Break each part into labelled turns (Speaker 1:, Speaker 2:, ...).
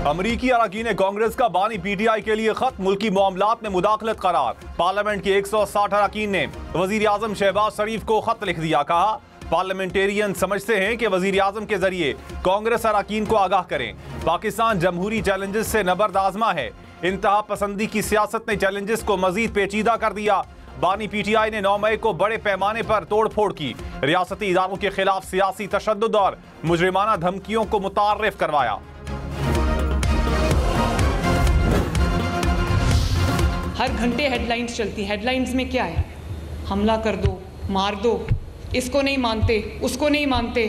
Speaker 1: अमरीकी अरकान कांग्रेस का बानी पीटीआई के लिए खत, मुल्की मामलात में मुदाखलत करार। पार्लियामेंट के 160 अरकान ने वजीर आजम शहबाज शरीफ को खत लिख दिया। कहा पार्लियामेंटेरियन समझते हैं कि वजीर आजम के जरिए कांग्रेस अरकान को आगाह करें। पाकिस्तान जमहूरी चैलेंजेस से नबर्द आजमा है। इंतहा पसंदी की सियासत ने चैलेंजेस को मजीद पेचीदा कर दिया। बानी पीटीआई ने 9 मई को बड़े पैमाने पर तोड़फोड़ की, रियासती इदारों के खिलाफ सियासी तशद्दुद और मुजरिमाना धमकियों को मुतार्रिफ करवाया।
Speaker 2: हर घंटे हेडलाइंस चलती। हेडलाइंस में क्या है? हमला कर दो, मार दो, इसको नहीं मानते, उसको नहीं मानते,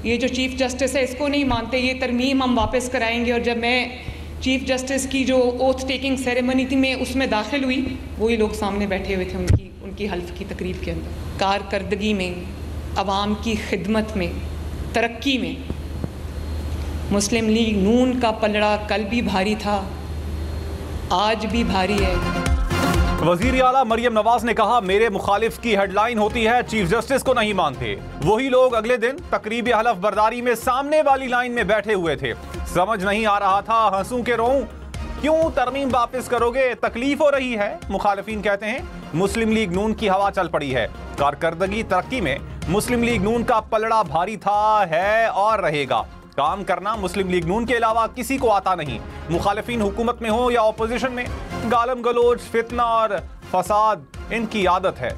Speaker 2: ये जो चीफ जस्टिस है इसको नहीं मानते, ये तरमीम हम वापस कराएंगे। और जब मैं चीफ जस्टिस की जो ओथ टेकिंग सेरेमनी थी मैं उसमें दाखिल हुई, वही लोग सामने बैठे हुए थे उनकी हल्फ की तकरीब के अंदर। कारकर्दगी में, अवाम की खिदमत में, तरक्की में मुस्लिम लीग नून का पलड़ा कल भी भारी था, आज भी भारी है।
Speaker 1: वजीर आला मरियम नवाज ने कहा मेरे मुखालिफ की हेडलाइन होती है चीफ जस्टिस को नहीं मानते। वही लोग अगले दिन तकरीब हलफ बर्दारी में सामने वाली लाइन में बैठे हुए थे। समझ नहीं आ रहा था हंसूं के रोऊं, क्यों तरमीम वापस करोगे, तकलीफ हो रही है। मुखालिफिन कहते हैं मुस्लिम लीग नून की हवा चल पड़ी है। कारकर्दगी तरक्की में मुस्लिम लीग नून का पलड़ा भारी था, है और रहेगा। काम करना मुस्लिम लीग नून के अलावा किसी को आता नहीं। मुखालिफिन हुकूमत में हो या ऑपोजिशन में, गालम गलोच, फितना और फसाद इनकी आदत है।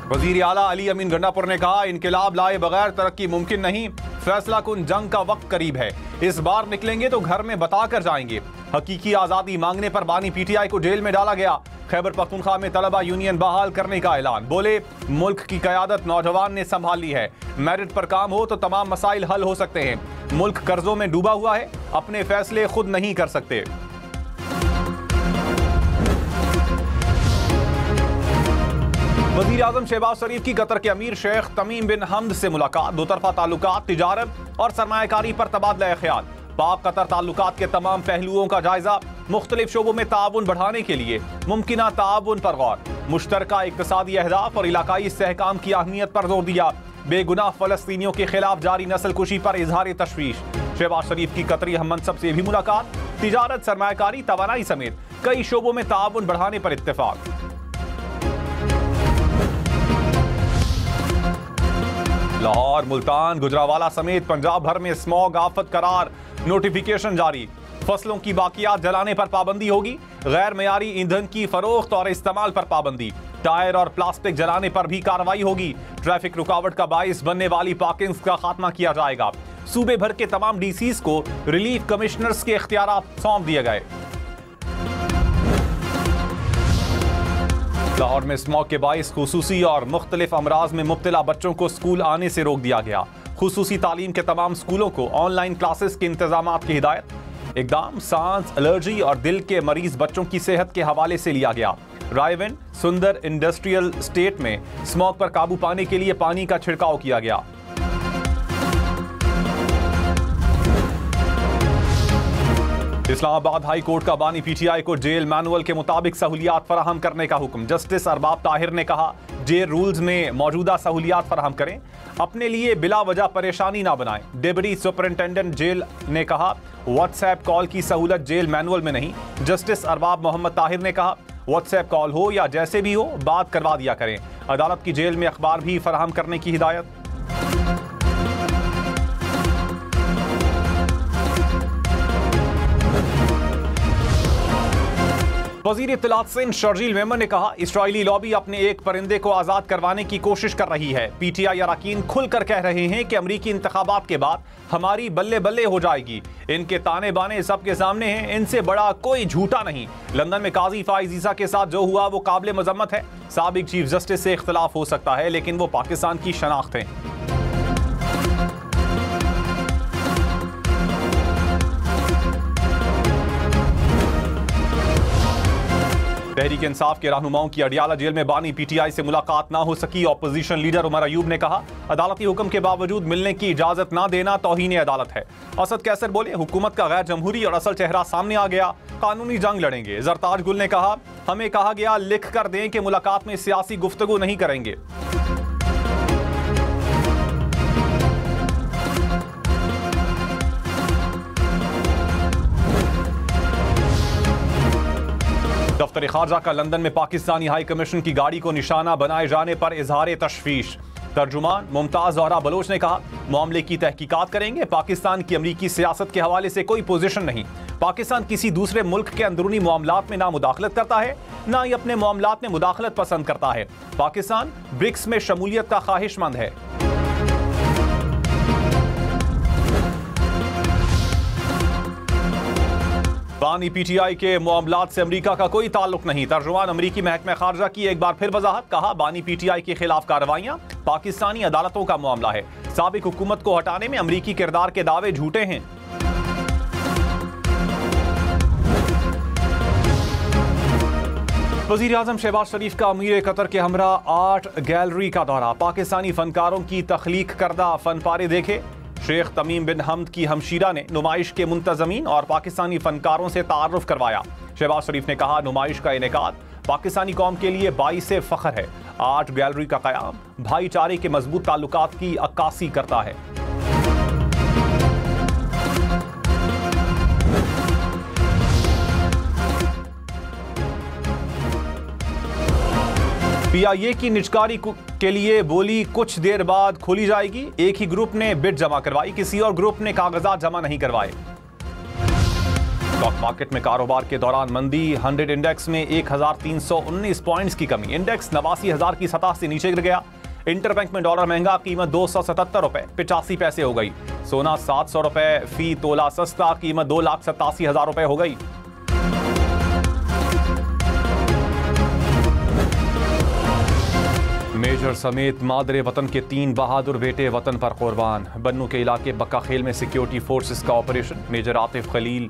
Speaker 1: वजीर आला अली अमीन गंडापुर ने कहा इनकलाब लाए बगैर तरक्की मुमकिन नहीं। फैसला कुन जंग का वक्त करीब है। इस बार निकलेंगे तो घर में बताकर जाएंगे। हकीकी आजादी मांगने पर बानी पीटीआई को जेल में डाला गया। खैबर पख्तूनख्वा में तलबा यूनियन बहाल करने का ऐलान। बोले मुल्क की कयादत नौजवान ने संभाल ली है। मेरिट पर काम हो तो तमाम मसाइल हल हो सकते हैं। मुल्क कर्जों में डूबा हुआ है, अपने फैसले खुद नहीं कर सकते। वजीर आजम शहबाज शरीफ की कतर के अमीर शेख तमीम बिन हमद से मुलाकात। दो तरफा ताल्लुकात, तिजारत और सरमायाकारी पर तबादला ख्याल। पाक कतर ताल्लुकात के तमाम पहलुओं का जायजा। मुख्तलिफ शोबों में ताउन बढ़ाने के लिए मुमकिना ताउन पर गौर। मुश्तरका इक्तसादी अहदाफ और इलाकाई इस्तेहकाम की अहमियत पर जोर दिया। बेगुनाह फलस्तीनियों के खिलाफ जारी नस्लकुशी पर इजहार तशवीश। शहबाज शरीफ की कतरी हम मनसब से भी मुलाकात। तिजारत, सरमायाकारी, तवानाई समेत कई शोबों में ताउन बढ़ाने पर इत्तेफाक। लाहौर, मुल्तान, गुजरावाला समेत पंजाब भर में स्मॉग आफत करार। नोटिफिकेशन जारी। फसलों की बाकियात जलाने पर पाबंदी होगी। गैर मयारी ईंधन की फरोख्त और इस्तेमाल पर पाबंदी। टायर और प्लास्टिक जलाने पर भी कार्रवाई होगी। ट्रैफिक रुकावट का बाइस बनने वाली पार्किंग्स का खात्मा किया जाएगा। सूबे भर के तमाम डीसीज को रिलीफ कमिश्नर्स के इख्तियारात सौंप दिए गए। लाहौर में स्मॉग के बाइस खुसूसी और मुख्तलिफ अमराज में मुब्तला बच्चों को स्कूल आने से रोक दिया गया। खुसूसी तालीम के तमाम स्कूलों को ऑनलाइन क्लासेस के इंतजाम की हिदायत। इकदाम सांस, एलर्जी और दिल के मरीज बच्चों की सेहत के हवाले से लिया गया। रायविन सुंदर इंडस्ट्रियल स्टेट में स्मॉग पर काबू पाने के लिए पानी का छिड़काव किया गया। इस्लामाबाद हाई कोर्ट का बानी पीटीआई को जेल मैनुअल के मुताबिक सहूलियात फराहम करने का हुक्म। जस्टिस अरबाब ताहिर ने कहा जेल रूल्स में मौजूदा सहूलियात फराहम करें, अपने लिए बिला वजह परेशानी ना बनाएं। डिप्टी सुपरिंटेंडेंट जेल ने कहा व्हाट्सएप कॉल की सहूलत जेल मैनुअल में नहीं। जस्टिस अरबाब मोहम्मद ताहिर ने कहा व्हाट्सएप कॉल हो या जैसे भी हो बात करवा दिया करें। अदालत की जेल में अखबार भी फराहम करने की हिदायत। वजीर इत्तलात सिंध शर्जील मेमन ने कहा इस्राइली लॉबी अपने एक परिंदे को आजाद करवाने की कोशिश कर रही है। पीटीआई अरकान खुलकर कह रहे हैं कि अमरीकी इंतखाबात के बाद हमारी बल्ले बल्ले हो जाएगी। इनके ताने बाने सबके सामने हैं, इनसे बड़ा कोई झूठा नहीं। लंदन में काजी फाइज ईसा के साथ जो हुआ वो काबिल मजम्मत है। साबिक चीफ जस्टिस से इख्तलाफ हो सकता है लेकिन वो पाकिस्तान की शनाख्त है। तहरीक इंसाफ के रहनुमाओं की अडियाला जेल में बानी पीटीआई से मुलाकात ना हो सकी। ऑपोजिशन लीडर उमर अयूब ने कहा अदालती हुक्म के बावजूद मिलने की इजाजत ना देना तौहीन अदालत है। असद कैसर बोले हुकूमत का गैर जमहूरी और असल चेहरा सामने आ गया, कानूनी जंग लड़ेंगे। जरताज गुल ने कहा हमें कहा गया लिख कर दें कि मुलाकात में सियासी गुफ्तगू नहीं करेंगे। वज़ीर ख़ारजा का लंदन में पाकिस्तानी हाई कमीशन की गाड़ी को निशाना बनाए जाने पर इजहार तशवीश। तर्जुमान मुमताज़ ज़हरा बलोच ने कहा, मामले की तहकीकात करेंगे। पाकिस्तान की अमरीकी सियासत के हवाले से कोई पोजीशन नहीं। पाकिस्तान किसी दूसरे मुल्क के अंदरूनी मामलात में ना मुदाखलत करता है, ना ही अपने मामलात में मुदाखलत पसंद करता है। पाकिस्तान ब्रिक्स में शमूलियत का ख्वाहिशमंद है। बानी पीटीआई के मामलात से अमेरिका का कोई ताल्लुक नहीं। तर्जुमान अमेरिकी महकमा खारजा की एक बार फिर वजाहत। कहा, बानी पीटीआई के खिलाफ कार्रवाइयां पाकिस्तानी अदालतों का मामला है। साबिक हुकूमत को हटाने में अमेरिकी किरदार के दावे झूठे हैं। वज़ीर आज़म शहबाज शरीफ का अमीर कतर के हमरा आर्ट गैलरी का दौरा। पाकिस्तानी फनकारों की तख्लीक करदा फन पारे देखे। शेख तमीम बिन हमद की हमशीरा ने नुमाइश के मुंतज़मीन और पाकिस्तानी फनकारों से तारुफ करवाया। शहबाज शरीफ ने कहा, नुमाइश का इनेकाद पाकिस्तानी कौम के लिए बाइसे फ़ख्र है। आर्ट गैलरी का क़याम भाईचारे के मजबूत ताल्लुकात की अक्कासी करता है। पीआईए की निजकारी के लिए बोली कुछ देर बाद खोली जाएगी। एक ही ग्रुप ने बिड जमा करवाई, किसी और ग्रुप ने कागजात जमा नहीं करवाए। स्टॉक मार्केट में कारोबार के दौरान मंदी। 100 इंडेक्स में 1319 पॉइंट्स की कमी। इंडेक्स 89,000 की सतह से नीचे गिर गया। इंटरबैंक में डॉलर महंगा, कीमत 277 रुपए 85 पैसे हो गई। सोना 700 रुपए फी तोला सस्ता, कीमत 2,87,000 रुपए हो गई। मेजर समेत मादरे वतन के 3 बहादुर बेटे वतन पर कुर्बान। बन्नू के इलाके बक्का खेल में सिक्योरिटी फोर्सेस का ऑपरेशन। मेजर आतिफ खलील,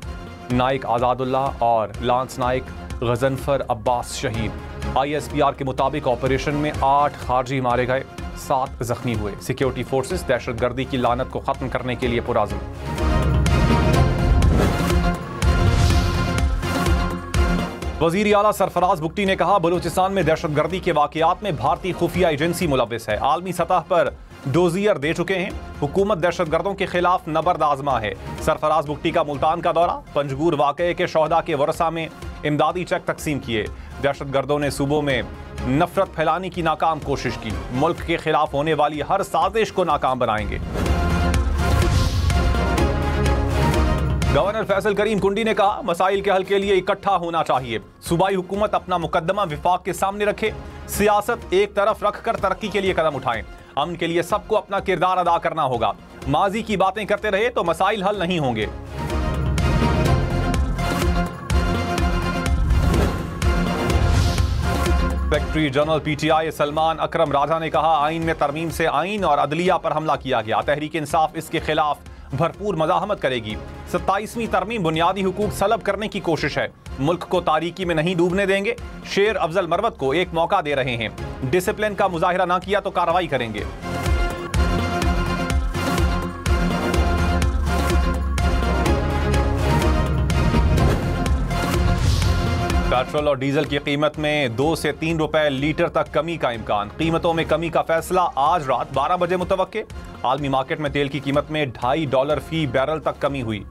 Speaker 1: नाइक आजादुल्लाह और लांस नाइक गजनफर अब्बास शहीद। ISPR के मुताबिक ऑपरेशन में 8 खारजी मारे गए, 7 जख्मी हुए। सिक्योरिटी फोर्सेस दहशतगर्दी की लानत को खत्म करने के लिए पुरअज़्म। वज़ीर आला सरफराज बुगटी ने कहा, बलूचिस्तान में दहशतगर्दी के वाक़यात में भारतीय खुफिया एजेंसी मुलव्विस है। आलमी सतह पर डोजियर दे चुके हैं। हुकूमत दहशतगर्दों के खिलाफ नबर्द आजमा है। सरफराज बुगटी का मुल्तान का दौरा। पंजगूर वाक़ये के शोहदा के वरसा में इमदादी चेक तकसीम किए। दहशतगर्दों ने सूबों में नफरत फैलाने की नाकाम कोशिश की। मुल्क के खिलाफ होने वाली हर साजिश को नाकाम बनाएंगे। गवर्नर फैसल करीम कुंडी ने कहा, मसाइल के हल के लिए इकट्ठा होना चाहिए। सूबाई हुकूमत अपना मुकदमा विफाक के सामने रखे। सियासत एक तरफ रखकर तरक्की के लिए कदम उठाएं। अमन के लिए सबको अपना किरदार अदा करना होगा। माजी की बातें करते रहे तो मसाइल हल नहीं होंगे। सेक्रेटरी जनरल PTI सलमान अकरम राजा ने कहा, आइन में तरमीम से आइन और अदलिया पर हमला किया गया। तहरीक इंसाफ इसके खिलाफ भरपूर मज़ाहमत करेगी। 27वीं तरमीम बुनियादी हुकूक सलब करने की कोशिश है। मुल्क को तारीकी में नहीं डूबने देंगे। शेर अफजल मरवत को एक मौका दे रहे हैं। डिसिप्लिन का मुजाहिरा ना किया तो कार्रवाई करेंगे। पेट्रोल और डीजल की कीमत में 2 से 3 रुपए लीटर तक कमी का इम्कान। कीमतों में कमी का फैसला आज रात 12 बजे मुतवक्के। आलमी मार्केट में तेल की कीमत में $2.5 फी बैरल तक कमी हुई।